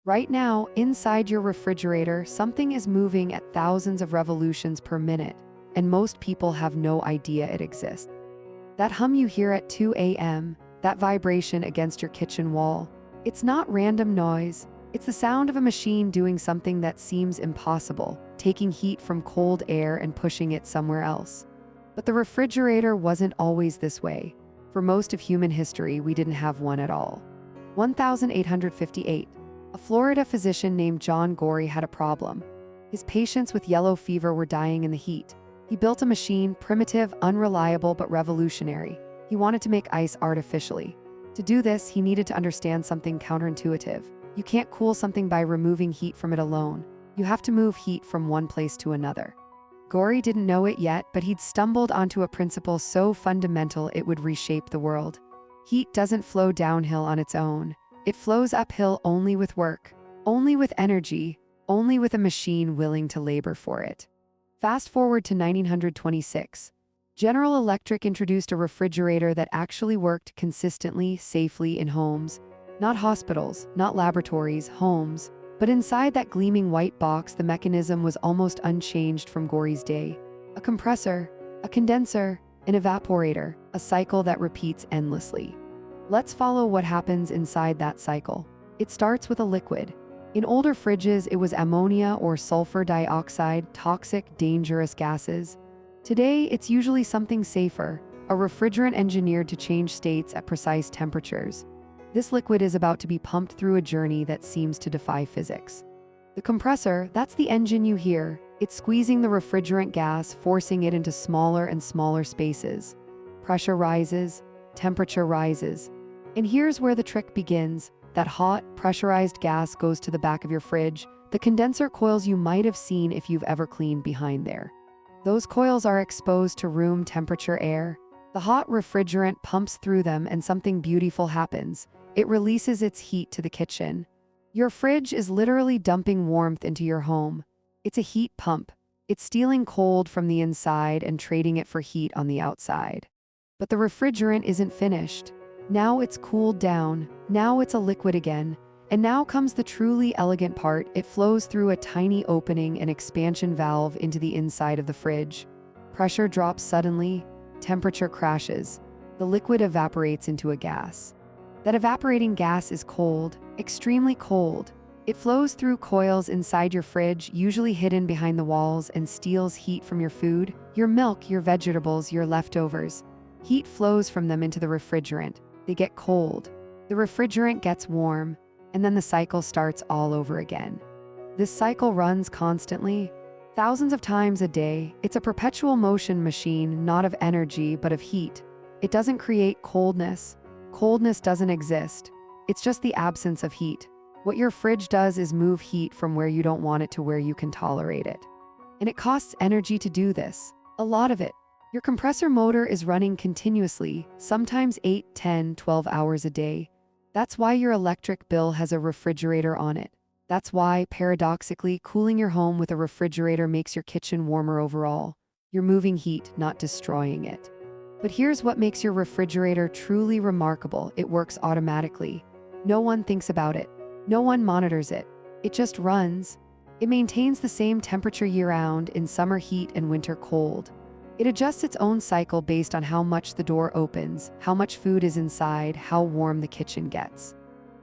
Right now, inside your refrigerator, something is moving at thousands of revolutions per minute, and most people have no idea it exists. That hum you hear at 2 a.m., that vibration against your kitchen wall, it's not random noise. It's the sound of a machine doing something that seems impossible, taking heat from cold air and pushing it somewhere else. But the refrigerator wasn't always this way. For most of human history, we didn't have one at all. 1858. A Florida physician named John Gorrie had a problem. His patients with yellow fever were dying in the heat. He built a machine, primitive, unreliable, but revolutionary. He wanted to make ice artificially. To do this, he needed to understand something counterintuitive. You can't cool something by removing heat from it alone. You have to move heat from one place to another. Gorrie didn't know it yet, but he'd stumbled onto a principle so fundamental it would reshape the world. Heat doesn't flow downhill on its own. It flows uphill only with work, only with energy, only with a machine willing to labor for it. Fast forward to 1926. General Electric introduced a refrigerator that actually worked consistently, safely in homes. Not hospitals, not laboratories, homes. But inside that gleaming white box, the mechanism was almost unchanged from Gorrie's day. A compressor, a condenser, an evaporator, a cycle that repeats endlessly. Let's follow what happens inside that cycle. It starts with a liquid. In older fridges, it was ammonia or sulfur dioxide, toxic, dangerous gases. Today, it's usually something safer, a refrigerant engineered to change states at precise temperatures. This liquid is about to be pumped through a journey that seems to defy physics. The compressor, that's the engine you hear. It's squeezing the refrigerant gas, forcing it into smaller and smaller spaces. Pressure rises, temperature rises. And here's where the trick begins. That hot, pressurized gas goes to the back of your fridge, the condenser coils you might have seen if you've ever cleaned behind there. Those coils are exposed to room temperature air. The hot refrigerant pumps through them and something beautiful happens. It releases its heat to the kitchen. Your fridge is literally dumping warmth into your home. It's a heat pump. It's stealing cold from the inside and trading it for heat on the outside. But the refrigerant isn't finished. Now it's cooled down. Now it's a liquid again. And now comes the truly elegant part. It flows through a tiny opening, an expansion valve into the inside of the fridge. Pressure drops suddenly. Temperature crashes. The liquid evaporates into a gas. That evaporating gas is cold, extremely cold. It flows through coils inside your fridge, usually hidden behind the walls, and steals heat from your food, your milk, your vegetables, your leftovers. Heat flows from them into the refrigerant. They get cold. The refrigerant gets warm, and then the cycle starts all over again. This cycle runs constantly, thousands of times a day. It's a perpetual motion machine, not of energy, but of heat. It doesn't create coldness. Coldness doesn't exist. It's just the absence of heat. What your fridge does is move heat from where you don't want it to where you can tolerate it. And it costs energy to do this. A lot of it. Your compressor motor is running continuously, sometimes 8, 10, 12 hours a day. That's why your electric bill has a refrigerator on it. That's why, paradoxically, cooling your home with a refrigerator makes your kitchen warmer overall. You're moving heat, not destroying it. But here's what makes your refrigerator truly remarkable. It works automatically. No one thinks about it. No one monitors it. It just runs. It maintains the same temperature year-round, in summer heat and winter cold. It adjusts its own cycle based on how much the door opens, how much food is inside, how warm the kitchen gets.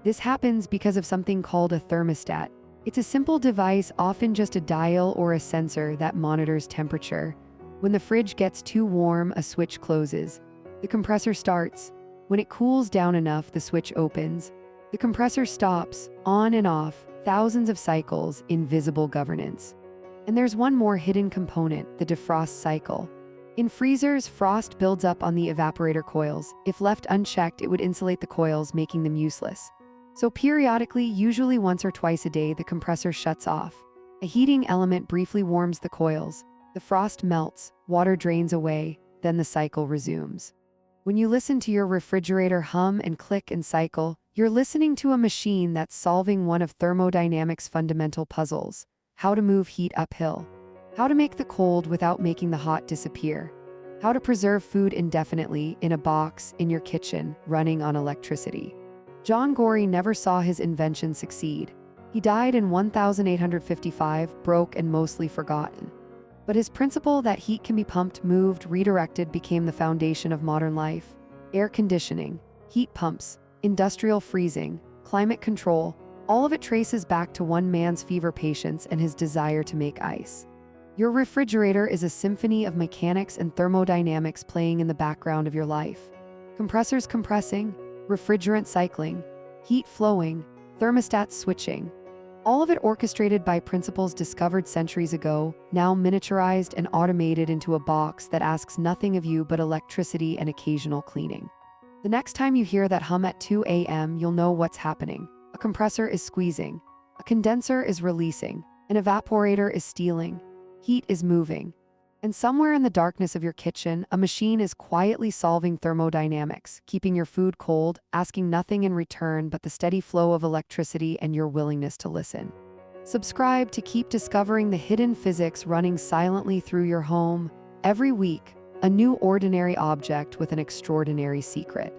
This happens because of something called a thermostat. It's a simple device, often just a dial or a sensor, that monitors temperature. When the fridge gets too warm, a switch closes. The compressor starts. When it cools down enough, the switch opens. The compressor stops, on and off, thousands of cycles, invisible governance. And there's one more hidden component, the defrost cycle. In freezers, frost builds up on the evaporator coils. If left unchecked, it would insulate the coils, making them useless. So periodically, usually once or twice a day, the compressor shuts off. A heating element briefly warms the coils. The frost melts, water drains away, then the cycle resumes. When you listen to your refrigerator hum and click and cycle, you're listening to a machine that's solving one of thermodynamics' fundamental puzzles: how to move heat uphill, how to make the cold without making the hot disappear, how to preserve food indefinitely in a box in your kitchen running on electricity. John Gorrie never saw his invention succeed. He died in 1855, broke and mostly forgotten. But his principle that heat can be pumped, moved, redirected became the foundation of modern life. Air conditioning, heat pumps, industrial freezing, climate control, all of it traces back to one man's fever patience and his desire to make ice. Your refrigerator is a symphony of mechanics and thermodynamics playing in the background of your life. Compressors compressing, refrigerant cycling, heat flowing, thermostats switching. All of it orchestrated by principles discovered centuries ago, now miniaturized and automated into a box that asks nothing of you but electricity and occasional cleaning. The next time you hear that hum at 2 a.m., you'll know what's happening. A compressor is squeezing, a condenser is releasing, an evaporator is stealing, heat is moving. And somewhere in the darkness of your kitchen, a machine is quietly solving thermodynamics, keeping your food cold, asking nothing in return but the steady flow of electricity and your willingness to listen. Subscribe to keep discovering the hidden physics running silently through your home. Every week, a new ordinary object with an extraordinary secret.